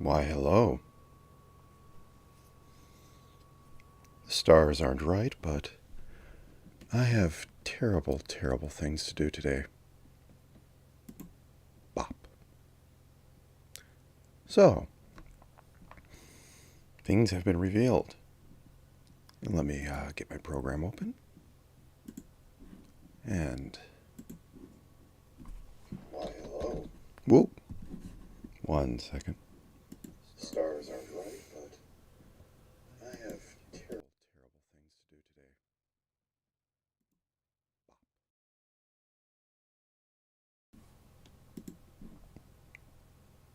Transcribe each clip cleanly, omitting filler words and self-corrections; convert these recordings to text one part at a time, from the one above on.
Why, hello. The stars aren't right, but I have terrible, terrible things to do today. Bop. So, things have been revealed. Let me get my program open. And. Why, hello. Whoop. 1 second. Stars aren't right, but I have terrible, terrible things to do today.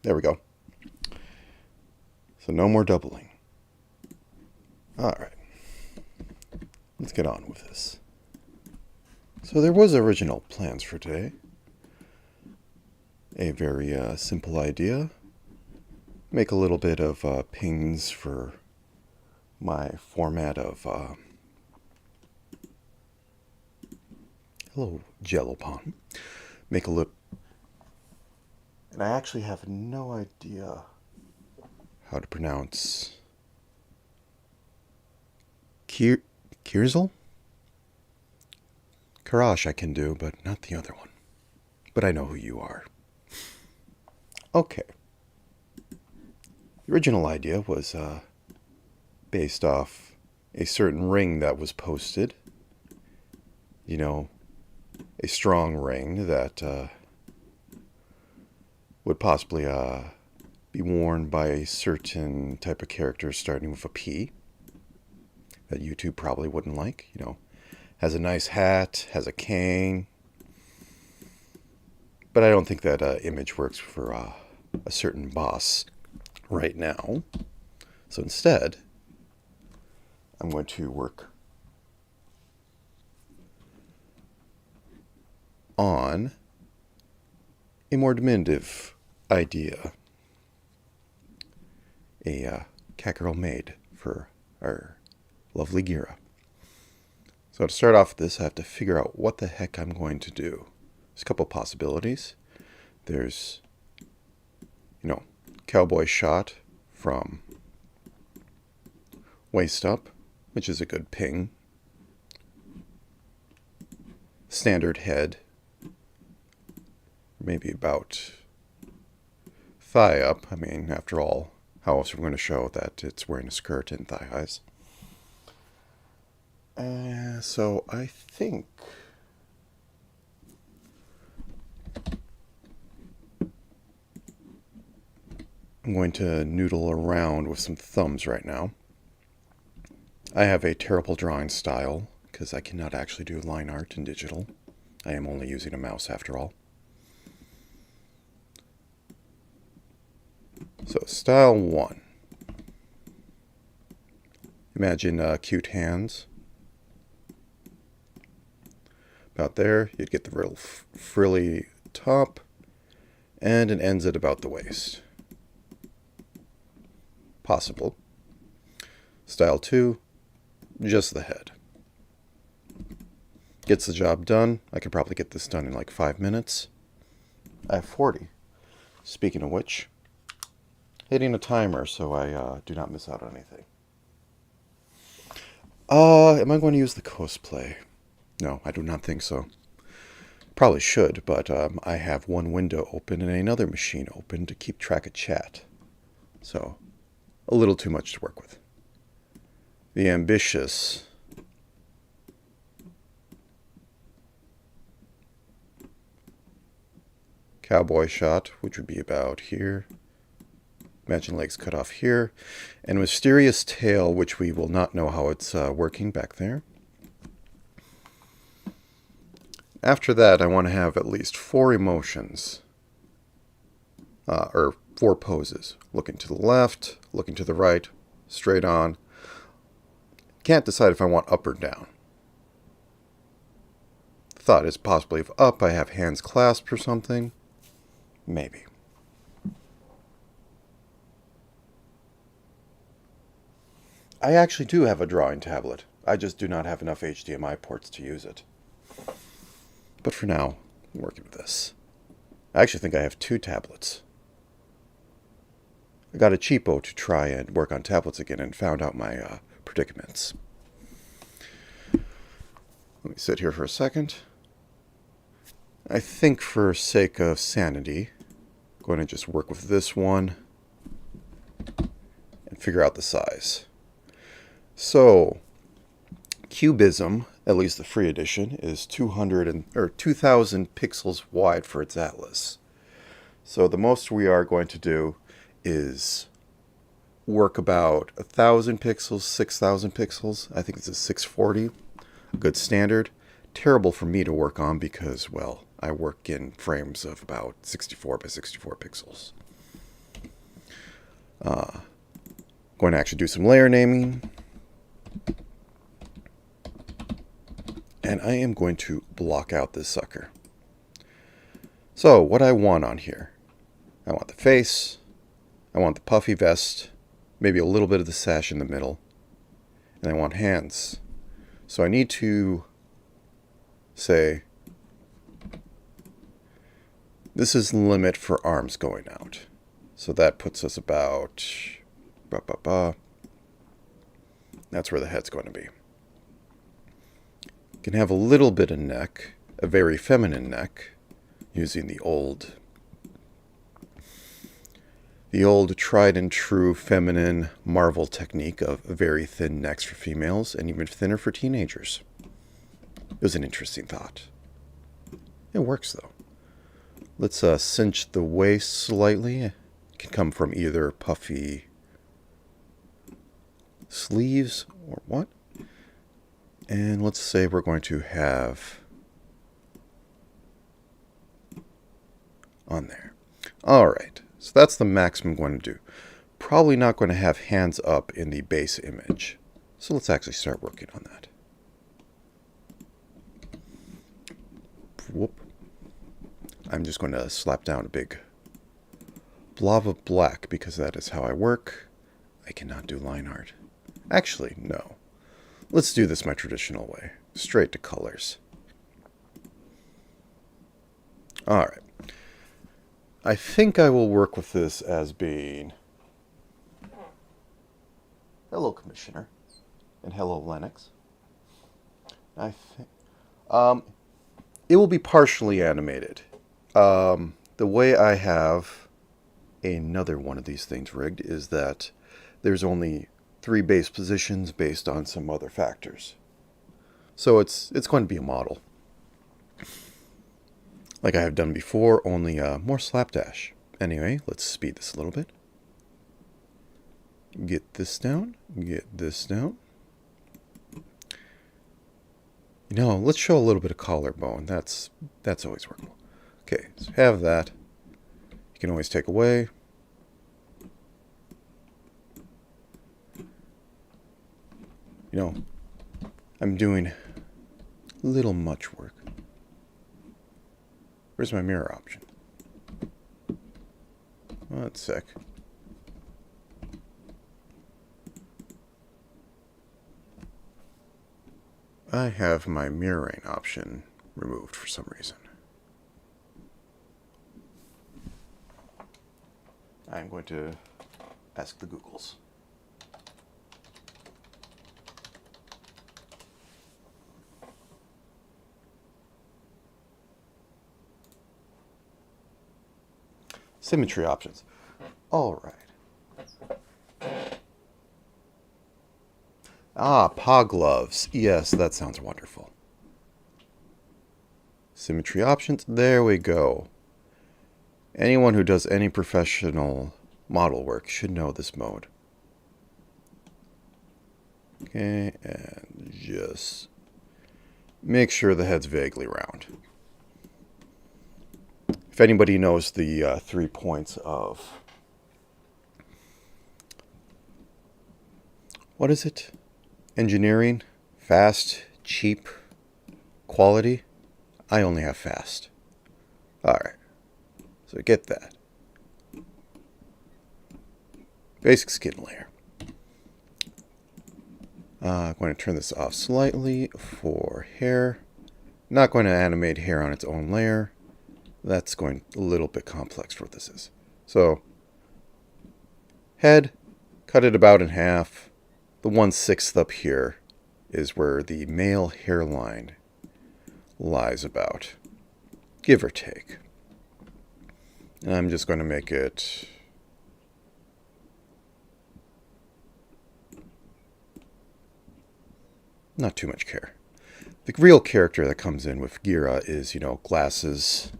There we go. So no more doubling. Alright. Let's get on with this. So there was original plans for today. A very simple idea. Make a little bit of pings for my format of hello, Jello Pond. Make a little, and I actually have no idea how to pronounce Kirzel? Karash I can do, but not the other one. But I know who you are. Okay. The original idea was based off a certain ring that was posted. You know, a strong ring that would possibly be worn by a certain type of character starting with a P that YouTube probably wouldn't like. You know, has a nice hat, has a cane. But I don't think that image works for a certain boss right now. So instead, I'm going to work on a more diminutive idea. A Kakarot made for our lovely Gira. So to start off with this, I have to figure out what the heck I'm going to do. There's a couple possibilities. There's, cowboy shot from waist up, which is a good ping. Standard head, maybe about thigh up. I mean, after all, how else are we going to show that it's wearing a skirt and thigh highs? So I think I'm going to noodle around with some thumbs right now. I have a terrible drawing style because I cannot actually do line art in digital. I am only using a mouse after all. So style 1. Imagine cute hands. About there, you'd get the real frilly top, and it ends at about the waist. Possible. Style 2, just the head. Gets the job done. I could probably get this done in like 5 minutes. I have 40. Speaking of which, hitting a timer so I do not miss out on anything. Am I going to use the cosplay? No, I do not think so. Probably should, but I have one window open and another machine open to keep track of chat. So, a little too much to work with. The ambitious cowboy shot, which would be about here. Imagine legs cut off here. And mysterious tail, which we will not know how it's working back there. After that, I want to have at least 4 emotions. Or 4 poses. Looking to the left, looking to the right, straight on. Can't decide if I want up or down. Thought is possibly if up I have hands clasped or something. Maybe. I actually do have a drawing tablet. I just do not have enough HDMI ports to use it. But for now, I'm working with this. I actually think I have 2 tablets. I got a cheapo to try and work on tablets again and found out my predicaments. Let me sit here for a second. I think for sake of sanity, I'm going to just work with this one and figure out the size. So, Cubism, at least the free edition, is 2,000 pixels wide for its atlas. So the most we are going to do is work about 1,000 pixels, 6,000 pixels. I think this is 640, a good standard. Terrible for me to work on because, well, I work in frames of about 64 by 64 pixels. Going to actually do some layer naming. And I am going to block out this sucker. So, what I want on here. I want the face. I want the puffy vest. Maybe a little bit of the sash in the middle. And I want hands. So I need to say, this is the limit for arms going out. So that puts us about, that's where the head's going to be. You can have a little bit of neck, a very feminine neck, using the old tried and true feminine Marvel technique of very thin necks for females and even thinner for teenagers. It was an interesting thought. It works though. Let's cinch the waist slightly. It can come from either puffy sleeves or what? And let's say we're going to have on there. All right. So that's the maximum I'm going to do. Probably not going to have hands up in the base image. So let's actually start working on that. Whoop. I'm just going to slap down a big blob of black because that is how I work. I cannot do line art. Actually, no. Let's do this my traditional way. Straight to colors. All right. I think I will work with this as being hello, Commissioner, and hello, Lennox. I think it will be partially animated. The way I have another one of these things rigged is that there's only 3 base positions based on some other factors. So it's going to be a model. Like I have done before, only more slapdash. Anyway, let's speed this a little bit. Get this down. Get this down. You know, let's show a little bit of collarbone. That's always workable. Okay, so have that. You can always take away. You know, I'm doing a little much work. Where's my mirror option? One sec. I have my mirroring option removed for some reason. I'm going to ask the Googles. Symmetry options. All right. Ah, paw gloves. Yes, that sounds wonderful. Symmetry options. There we go. Anyone who does any professional model work should know this mode. Okay, and just make sure the head's vaguely round. If anybody knows the 3 points of, what is it? Engineering, fast, cheap, quality. I only have fast. All right, so get that. Basic skin layer. I'm going to turn this off slightly for hair. Not going to animate hair on its own layer. That's going a little bit complex for what this is. So Head, cut it about in half. The 1/6 up here is where the male hairline lies about, give or take. And I'm just going to make it not too much care. The real character that comes in with Gira is, glasses,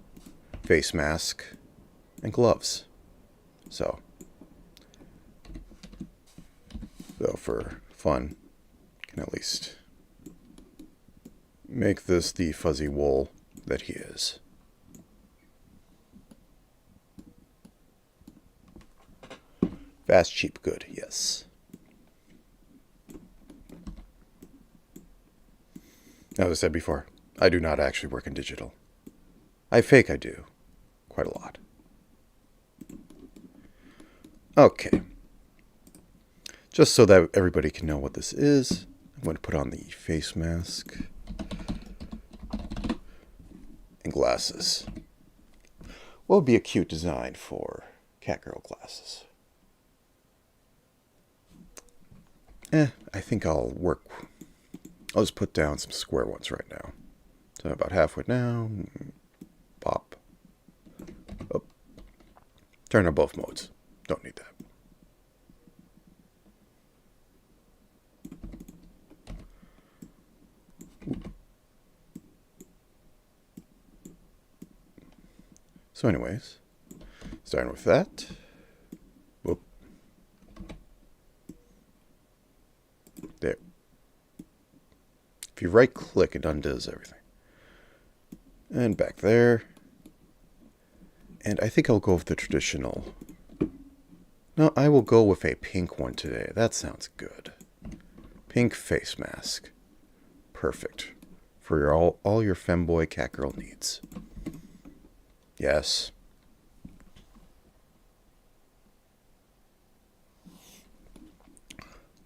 face mask, and gloves. So for fun, can at least make this the fuzzy wool that he is. Fast, cheap, good, yes. As I said before, I do not actually work in digital. I fake I do. Quite a lot. Okay. Just so that everybody can know what this is, I'm going to put on the face mask and glasses. What would be a cute design for catgirl glasses? I think I'll just put down some square ones right now. So about halfway down, pop. Oh. Turn on both modes. Don't need that. So anyways, starting with that. Whoop. There. If you right click, it undoes everything. And back there. And I think I'll go with the traditional. No, I will go with a pink one today. That sounds good. Pink face mask. Perfect. For your all your femboy catgirl needs. Yes.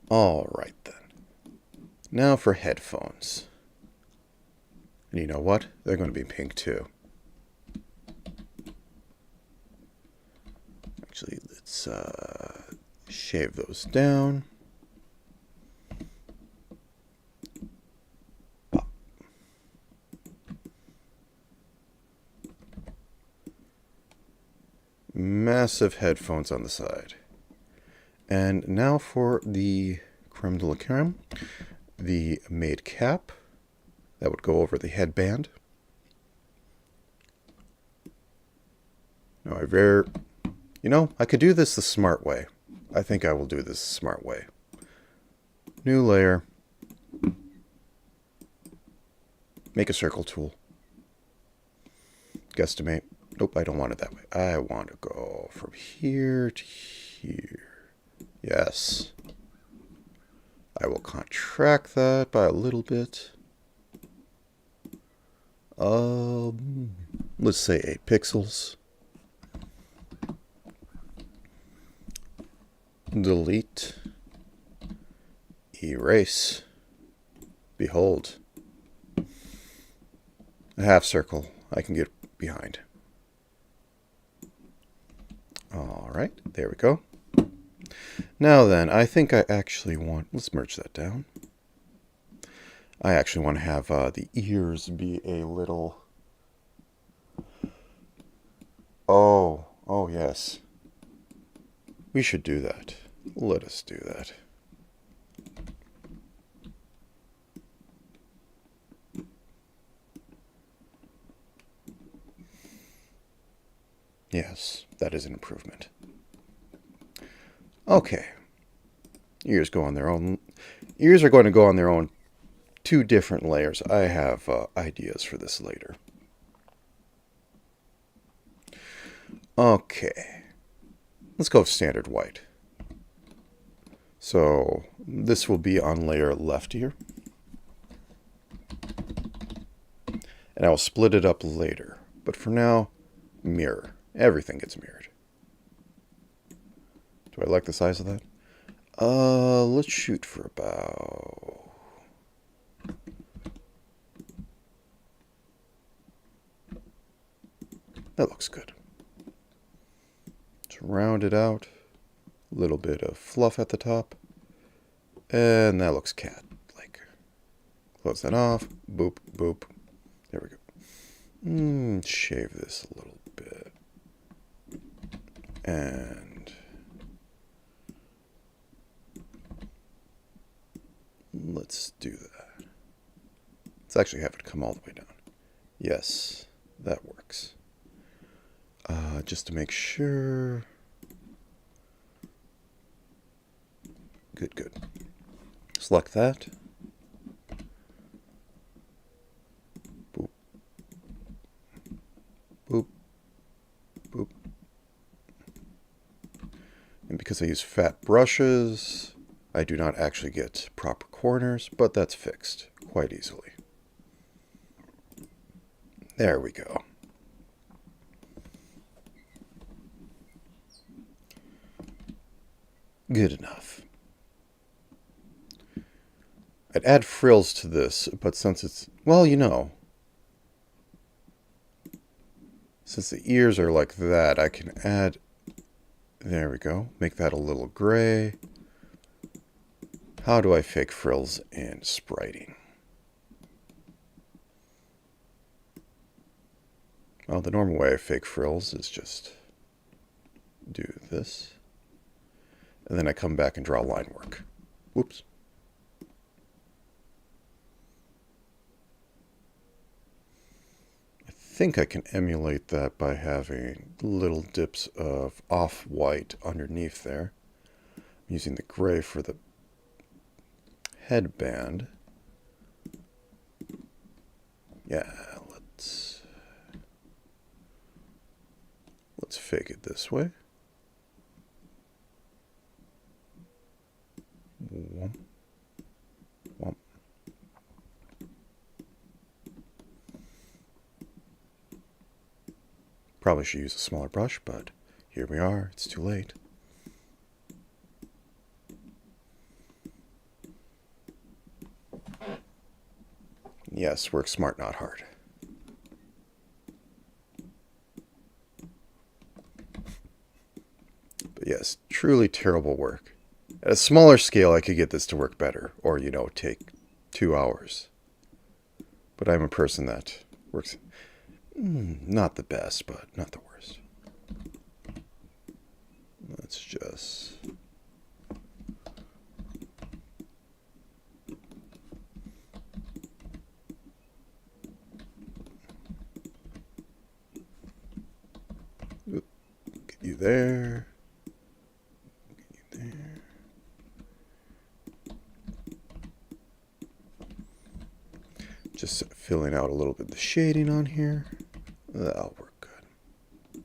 All right then. Now for headphones. And you know what? They're going to be pink too. Actually, let's shave those down. Pop. Massive headphones on the side. And now for the creme de la creme, the made cap that would go over the headband. Now I could do this the smart way. I think I will do this the smart way. New layer. Make a circle tool. Guesstimate. Nope, I don't want it that way. I want to go from here to here. Yes. I will contract that by a little bit. Let's say 8 pixels. Delete. Erase. Behold. A half circle I can get behind. All right, there we go. Now then, I think I actually want, let's merge that down. I actually want to have the ears be a little, oh yes. We should do that. Let us do that. Yes, that is an improvement. Okay. Ears go on their own. Ears are going to go on their own 2 different layers. I have ideas for this later. Okay. Let's go with standard white. So this will be on layer left here. And I will split it up later. But for now, mirror. Everything gets mirrored. Do I like the size of that? Let's shoot for about... That looks good. Let's round it out Little bit of fluff at the top. And that looks cat-like. Close that off. Boop, boop. There we go. Shave this a little bit. And let's do that. Let's actually have it come all the way down. Yes, that works. Just to make sure. Good, good. Select that. Boop. Boop. Boop. And because I use fat brushes, I do not actually get proper corners, but that's fixed quite easily. There we go. Good enough. I'd add frills to this, but since it's, well, you know, since the ears are like that, I can add, there we go, make that a little gray. How do I fake frills in spriting? Well, the normal way I fake frills is just do this. And then I come back and draw line work. Whoops. I think I can emulate that by having little dips of off-white underneath there. I'm using the gray for the headband. Yeah, let's fake it this way. Womp. Womp. Probably should use a smaller brush, but here we are. It's too late. Yes, work smart, not hard. But yes, truly terrible work. At a smaller scale, I could get this to work better, or, you know, take 2 hours. But I'm a person that works not the best, but not the worst. Let's just... Oop, get you there. Get you there. Just filling out a little bit of the shading on here. That'll work good.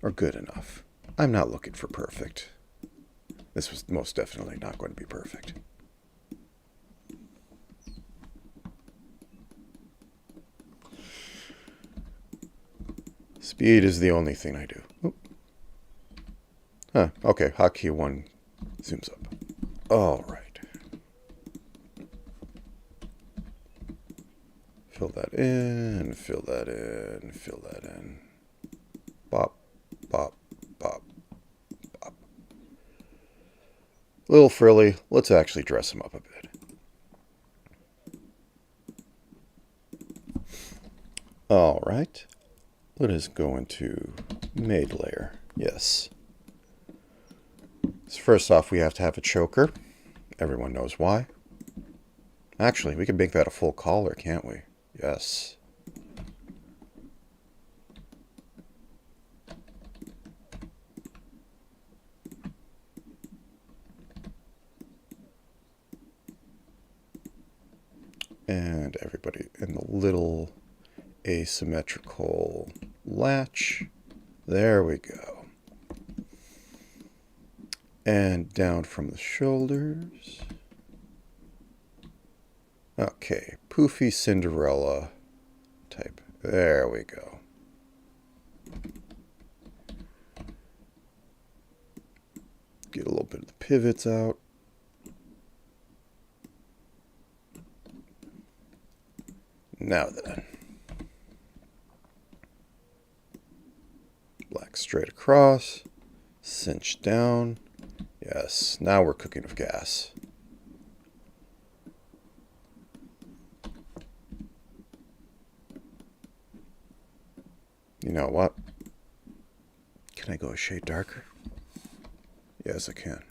Or good enough. I'm not looking for perfect. This was most definitely not going to be perfect. Speed is the only thing I do. Oop. Huh, okay, hotkey 1 zooms up. All right. Fill that in, fill that in, fill that in. Bop, bop, bop, bop. A little frilly. Let's actually dress them up a bit. All right. Let us go into made layer. Yes. So first off, we have to have a choker. Everyone knows why. Actually, we can make that a full collar, can't we? Yes. And everybody in the little asymmetrical latch. There we go. And down from the shoulders. Okay, poofy Cinderella type. There we go. Get a little bit of the pivots out. Now then. Black straight across, cinch down, Yes, now we're cooking with gas. You know what? Can I go a shade darker? Yes, I can.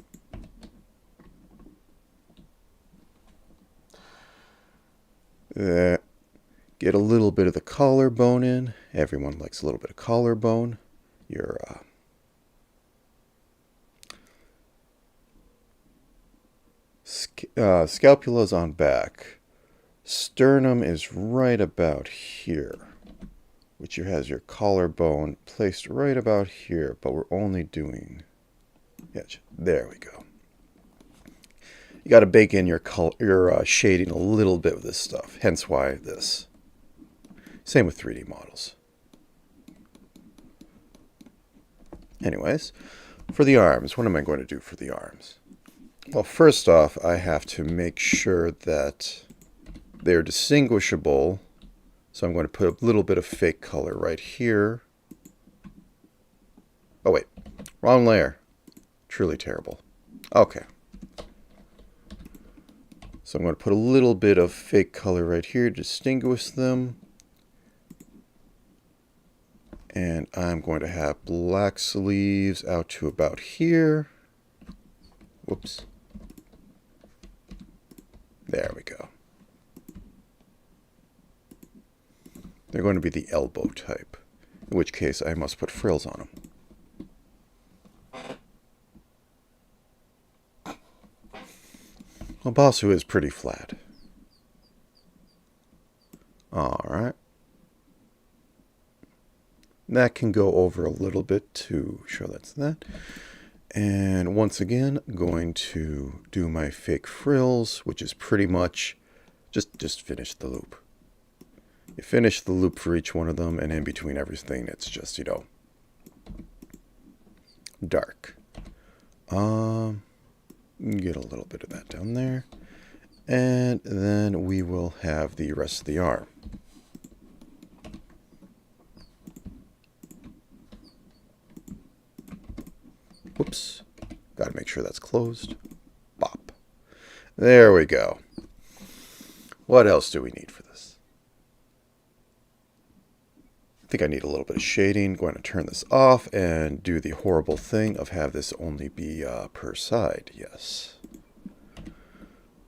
Get a little bit of the collarbone in. Everyone likes a little bit of collarbone. Your scapula's on back. Sternum is right about here, which has your collarbone placed right about here, but we're only doing, yeah, there we go. You got to bake in your shading a little bit with this stuff, hence why this. Same with 3D models. Anyways, for the arms, what am I going to do for the arms? Well, first off, I have to make sure that they're distinguishable. So I'm going to put a little bit of fake color right here. Oh, wait. Wrong layer. Truly terrible. Okay. So I'm going to put a little bit of fake color right here to distinguish them. And I'm going to have black sleeves out to about here. Whoops. There we go. They're going to be the elbow type, in which case I must put frills on them. Well, Basu is pretty flat. Alright. That can go over a little bit to show that's that. And once again, going to do my fake frills, which is pretty much just finish the loop. You finish the loop for each one of them, and in between everything, it's just, you know, dark. Get a little bit of that down there. And then we will have the rest of the arm. Whoops. Got to make sure that's closed. Bop. There we go. What else do we need for this? I think I need a little bit of shading. Going to turn this off and do the horrible thing of have this only be per side. Yes.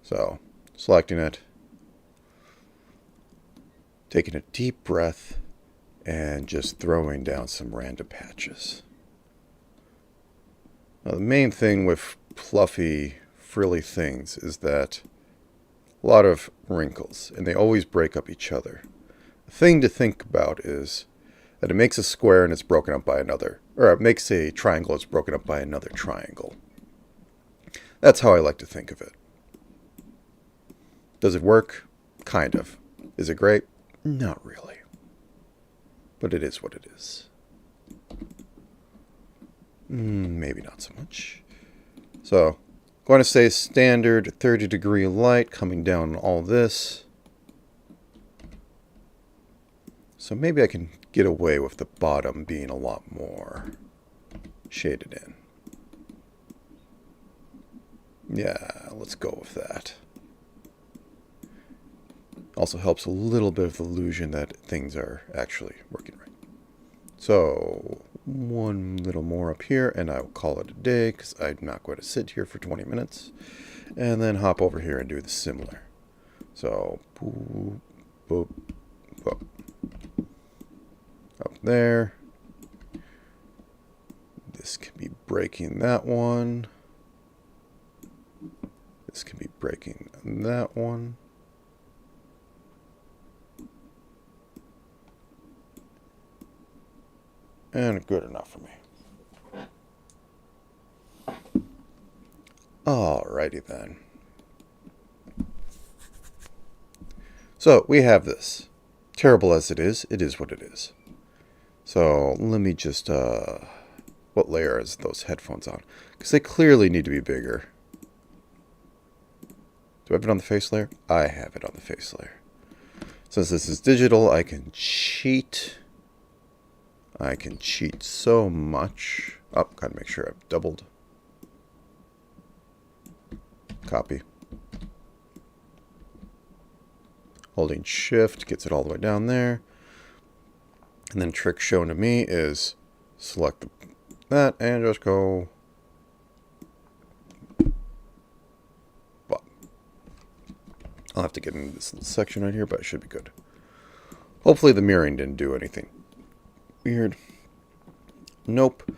So, selecting it. Taking a deep breath and just throwing down some random patches. Now, the main thing with fluffy, frilly things is that a lot of wrinkles, and they always break up each other. The thing to think about is that it makes a square and it's broken up by another, or it makes a triangle, it's broken up by another triangle. That's how I like to think of it. Does it work? Kind of. Is it great? Not really. But it is what it is. Maybe not so much. So, going to say standard 30-degree light coming down all this. So maybe I can get away with the bottom being a lot more shaded in. Yeah, let's go with that. Also helps a little bit of the illusion that things are actually working right. So, one little more up here, and I will call it a day, because I'm not going to sit here for 20 minutes. And then hop over here and do the similar. So, boop, boop, boop. Up there. This can be breaking that one. This can be breaking that one. And good enough for me. Alrighty then. So we have this. Terrible as it is what it is. So let me just, what layer is those headphones on? Because they clearly need to be bigger. Do I have it on the face layer? I have it on the face layer. Since this is digital, I can cheat. I can cheat so much. Oh, gotta make sure I've doubled. Copy. Holding shift gets it all the way down there. And then trick shown to me is select that and just go. Well, I'll have to get into this little section right here, but it should be good. Hopefully the mirroring didn't do anything weird. Nope.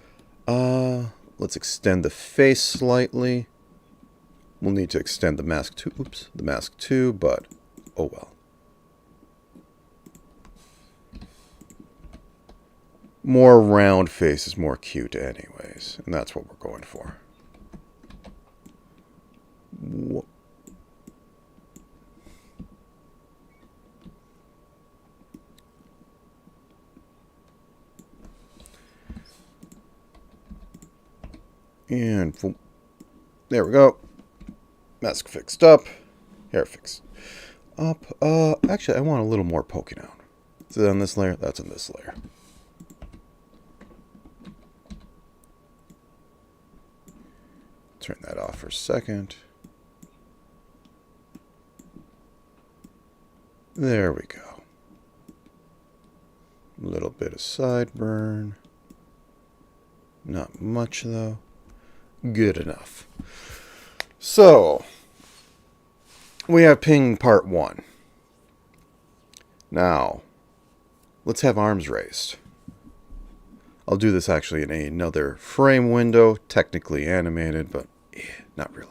Let's extend the face slightly. We'll need to extend the mask too. Oops, the mask too, but oh well. More round face is more cute anyways, and that's what we're going for. And there we go. Mask fixed up. Hair fixed up. Actually, I want a little more poking out. Is it on this layer? That's on this layer. Turn that off for a second. There we go. A little bit of sideburn. Not much, though. Good enough. So, we have ping part 1. Now, let's have arms raised. I'll do this actually in another frame window, technically animated, but not really.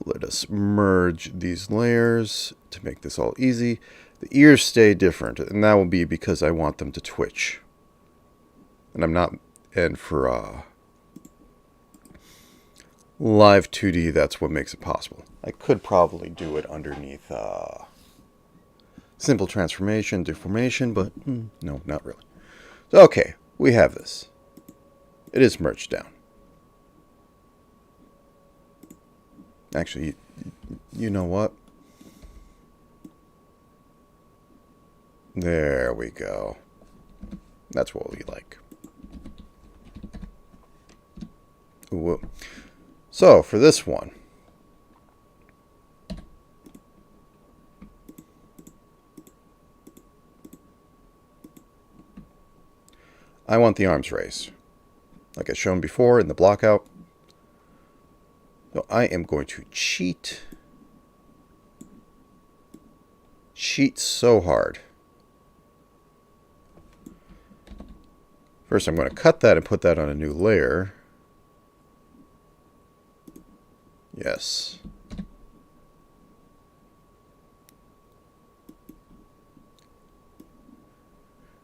Let us merge these layers to make this all easy. The ears stay different, and that will be because I want them to twitch. And I'm not, and for live 2D, that's what makes it possible. I could probably do it underneath simple transformation, deformation, but no, not really. So, okay, we have this. It is merged down. Actually, you know what? There we go. That's what we like. Ooh. So, for this one, I want the arms raised, like I've shown before in the blockout. So I am going to cheat so hard. First, I'm going to cut that and put that on a new layer. Yes.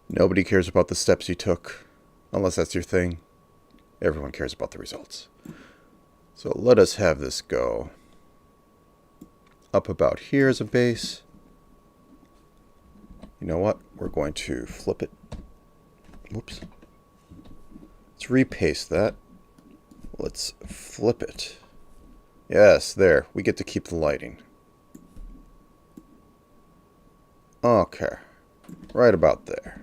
Nobody cares about the steps you took, unless that's your thing. Everyone cares about the results. So let us have this go up about here as a base. You know what? We're going to flip it. Whoops. Let's repaste that. Let's flip it. Yes, there. We get to keep the lighting. Okay. Right about there.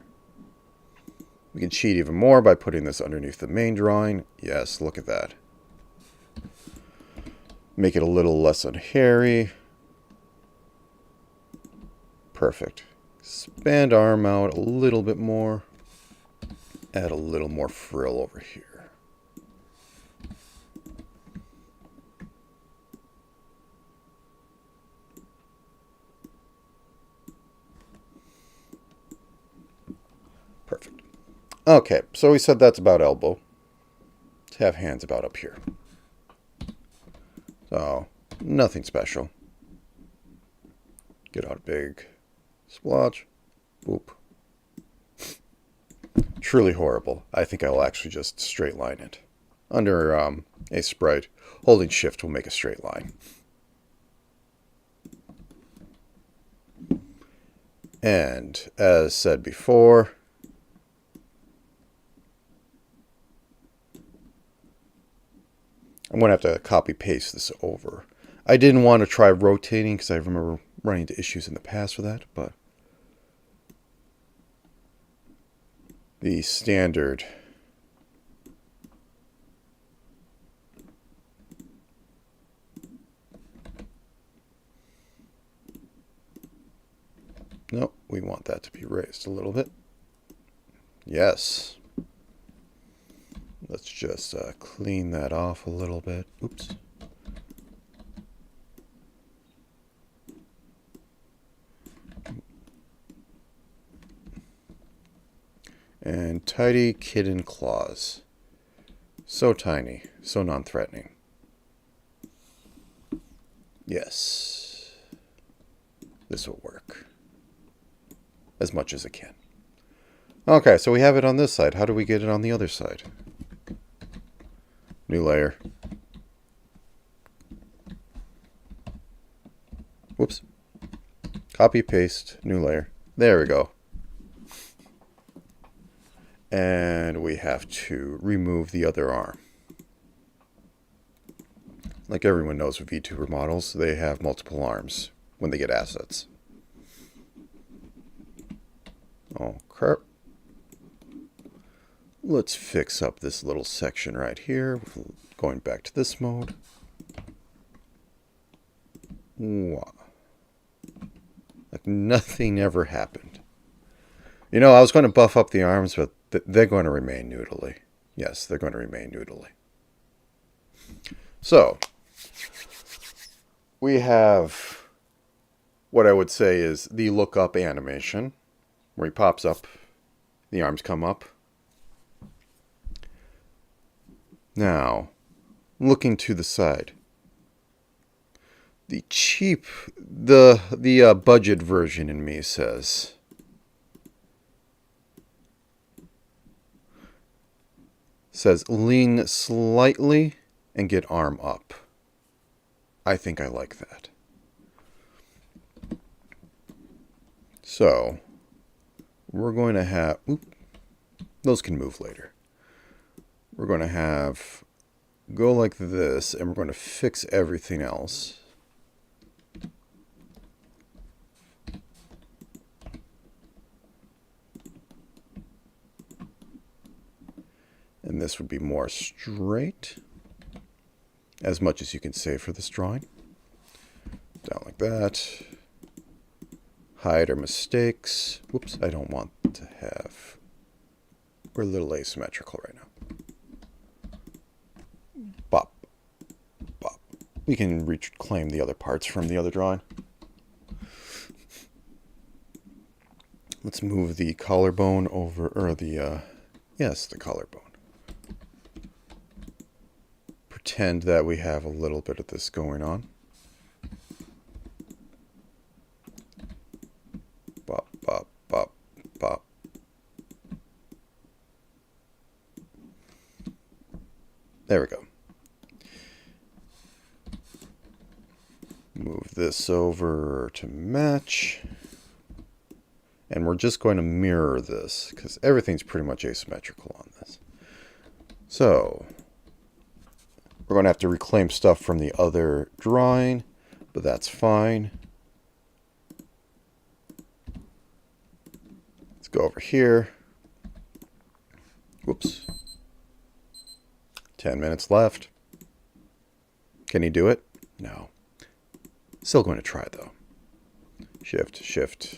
We can cheat even more by putting this underneath the main drawing. Yes, look at that. Make it a little less unhairy. Perfect. Expand arm out a little bit more. Add a little more frill over here. Perfect. Okay, so we said that's about elbow. Let's have hands about up here. So, nothing special. Get out a big splotch. Boop. Truly horrible. I think I will actually just straight line it. Under a sprite, holding shift will make a straight line. And, as said before, I'm going to have to copy paste this over. I didn't want to try rotating because I remember running into issues in the past with that, but the standard No, we want that to be raised a little bit. Yes. Let's just clean that off a little bit. Oops. And tidy kitten claws. So tiny, so non-threatening. Yes. This will work. As much as it can. Okay, so we have it on this side. How do we get it on the other side? New layer. Whoops. Copy, paste, new layer. There we go. And we have to remove the other arm. Like everyone knows with VTuber models, they have multiple arms when they get assets. Oh, crap. Let's fix up this little section right here. Going back to this mode. Wow. Like nothing ever happened. You know, I was going to buff up the arms, but they're going to remain noodly. Yes, they're going to remain noodly. So, we have what I would say is the look up animation, where he pops up, the arms come up. Now, looking to the side. The cheap, the budget version in me says, lean slightly and get arm up. I think I like that. So, we're going to have, those can move later. We're going to have, go like this, and we're going to fix everything else. And this would be more straight, as much as you can say for this drawing. Down like that. Hide our mistakes. Whoops, I don't want to have... We're a little asymmetrical right now. Bop. Bop. We can reclaim the other parts from the other drawing. Let's move the collarbone over, or the, yes, the collarbone. Pretend that we have a little bit of this going on. Bop, bop, bop, bop. There we go. Move this over to match. And we're just going to mirror this, because everything's pretty much asymmetrical on this. So, we're going to have to reclaim stuff from the other drawing, but that's fine. Let's go over here. Whoops. 10 minutes left. Can he do it? No. Still going to try, though. Shift, shift.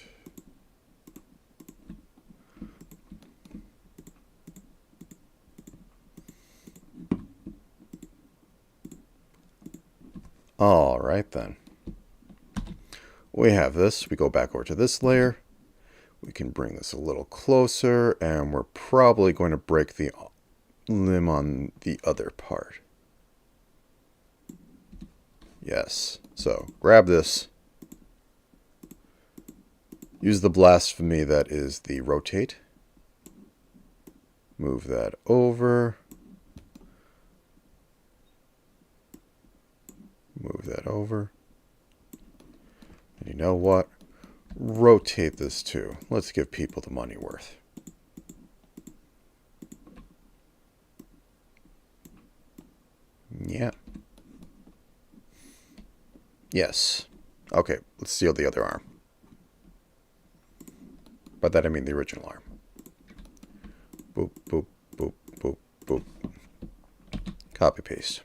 All right, then. We have this. We go back over to this layer. We can bring this a little closer, and we're probably going to break the limb on the other part. Yes. So, grab this. Use the blasphemy that is the rotate. Move that over. Move that over. And you know what? Rotate this too. Let's give people the money worth. Yeah. Yes. Okay, let's seal the other arm. By that I mean the original arm. Boop, boop, boop, boop, boop. Copy, paste.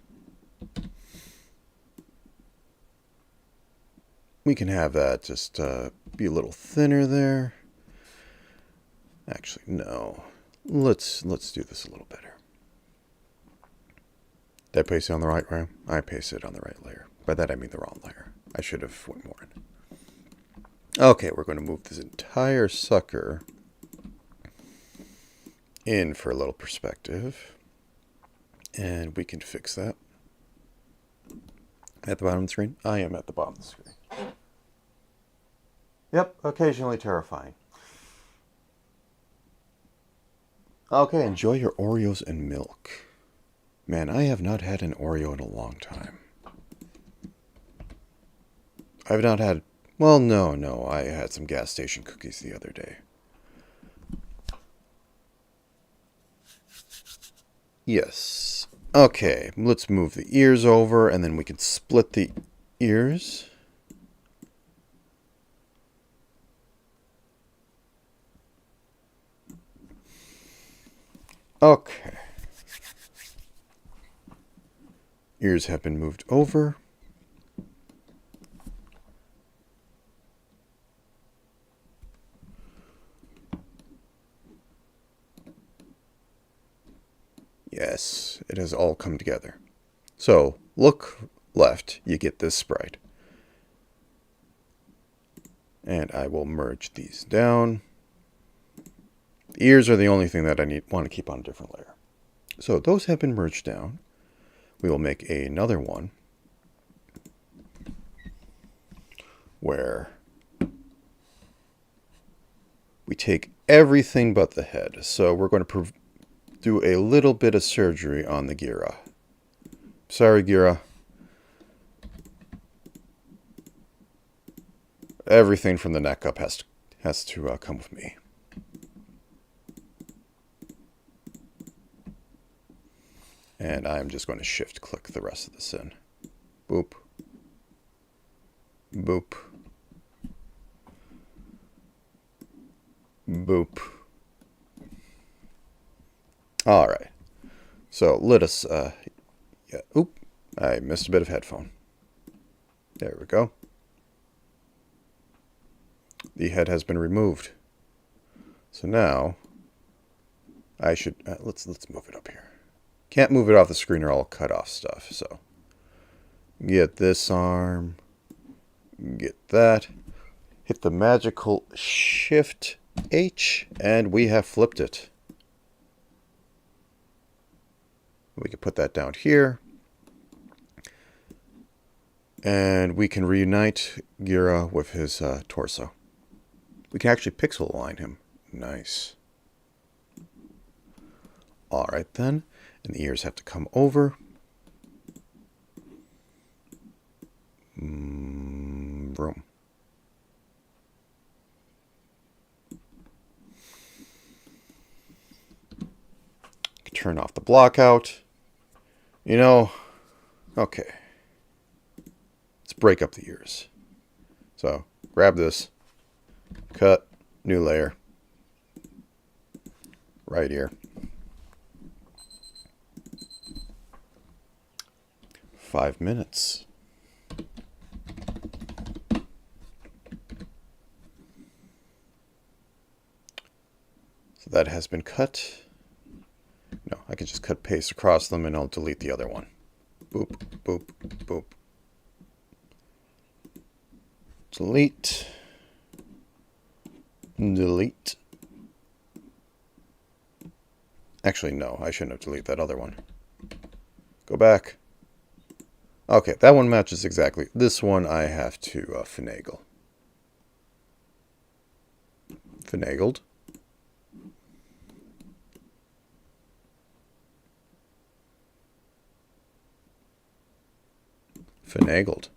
We can have that just be a little thinner there. Actually, no. Let's do this a little better. Did I paste it on the right layer? I pasted it on the right layer. By that I mean the wrong layer. I should have went more in. Okay, we're going to move this entire sucker in for a little perspective. And we can fix that. At the bottom of the screen? I am at the bottom of the screen. Yep, occasionally terrifying. Okay, enjoy your Oreos and milk. Man, I have not had an Oreo in a long time. I've not had... Well, no. I had some gas station cookies the other day. Yes. Okay, let's move the ears over, and then we can split the ears. Okay. Ears have been moved over. Yes, it has all come together. So, look left, you get this sprite. And I will merge these down. The ears are the only thing that I want to keep on a different layer. So those have been merged down. We will make another one where we take everything but the head. So we're going to do a little bit of surgery on the Gira. Sorry, Gira. Everything from the neck up has to come with me. And I'm just going to shift click the rest of this in. Boop. Boop. Boop. All right. So let us, oop, I missed a bit of headphone. There we go. The head has been removed. So now I should, let's move it up here. Can't move it off the screen or I'll cut off stuff. So get this arm, get that, hit the magical Shift H, and we have flipped it. We can put that down here. And we can reunite Gira with his torso. We can actually pixel align him. Nice. All right then. And the ears have to come over. Room. Turn off the block out. You know, okay. Let's break up the ears. So, grab this. Cut. New layer. Right ear. 5 minutes. So that has been cut. No, I can just cut paste across them and I'll delete the other one. Boop, boop, boop. Delete. Delete. Actually, no, I shouldn't have deleted that other one. Go back. Okay, that one matches exactly. This one I have to finagle. Finagled. Finagled.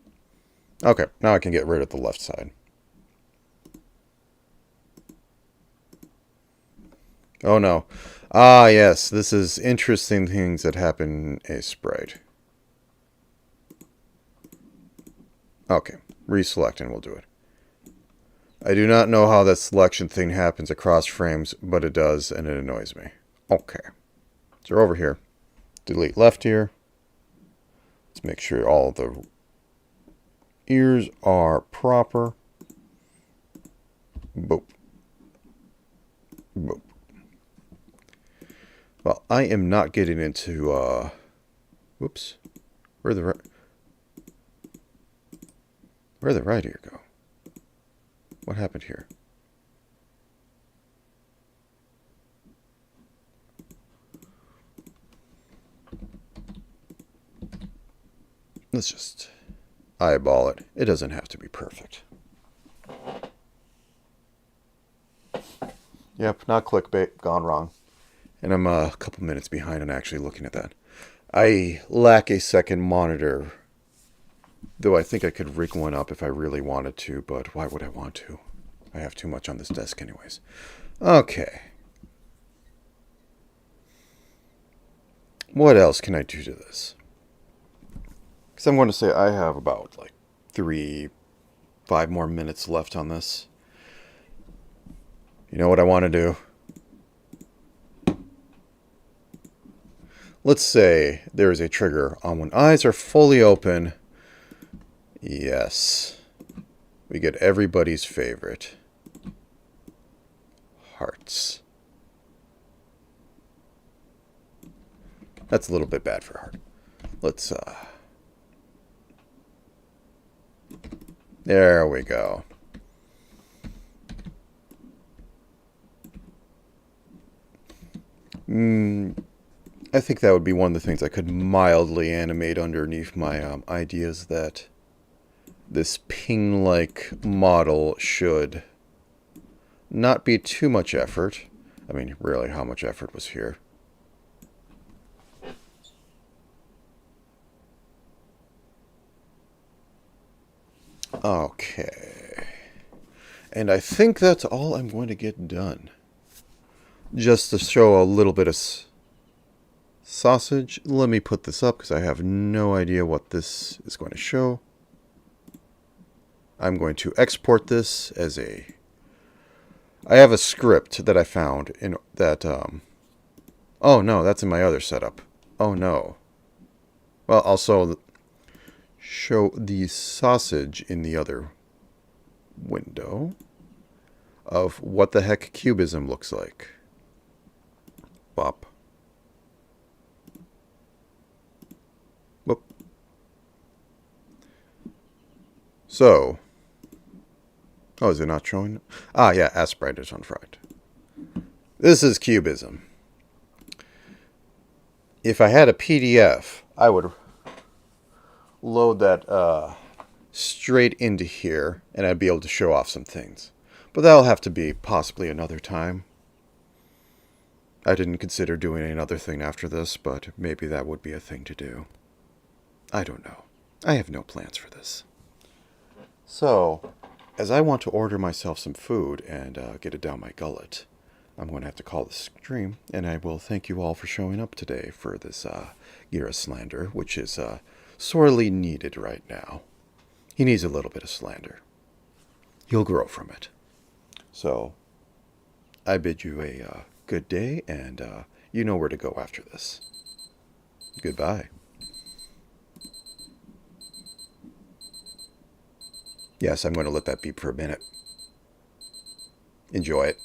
Okay, now I can get rid of the left side. Oh no. Ah, yes, this is interesting things that happen in a sprite. Okay, reselect and we'll do it. I do not know how that selection thing happens across frames, but it does, and it annoys me. Okay. So we're over here. Delete left ear. Let's make sure all the ears are proper. Boop. Boop. Well, I am not getting into, whoops. Where'd the right ear go? What happened here? Let's just eyeball it. It doesn't have to be perfect. Yep, not clickbait. Gone wrong. And I'm a couple minutes behind on actually looking at that. I lack a second monitor, though I think I could rig one up if I really wanted to, but why would I want to? I have too much on this desk anyways. Okay. What else can I do to this? Because I'm going to say I have about like 5 more minutes left on this. You know what I want to do? Let's say there is a trigger on when eyes are fully open. Yes. We get everybody's favorite. Hearts. That's a little bit bad for heart. Let's, there we go. I think that would be one of the things I could mildly animate underneath my ideas, that this ping-like model should not be too much effort. I mean, really, how much effort was here? Okay. And I think that's all I'm going to get done. Just to show a little bit of sausage, let me put this up because I have no idea what this is going to show. I'm going to export this as a... I have a script that I found in that... Oh no, that's in my other setup. Oh no. Well, also show the sausage in the other window of what the heck cubism looks like. Bop. Whoop. So, oh, is it not showing? Ah, yeah, as sprites on fried. This is cubism. If I had a PDF, I would load that straight into here, and I'd be able to show off some things. But that'll have to be possibly another time. I didn't consider doing another thing after this, but maybe that would be a thing to do. I don't know. I have no plans for this. So, as I want to order myself some food and get it down my gullet, I'm going to have to call this stream, and I will thank you all for showing up today for this Gira slander, which is sorely needed right now. He needs a little bit of slander. He'll grow from it. So, I bid you a good day, and you know where to go after this. Goodbye. Yes, I'm going to let that beep for a minute. Enjoy it.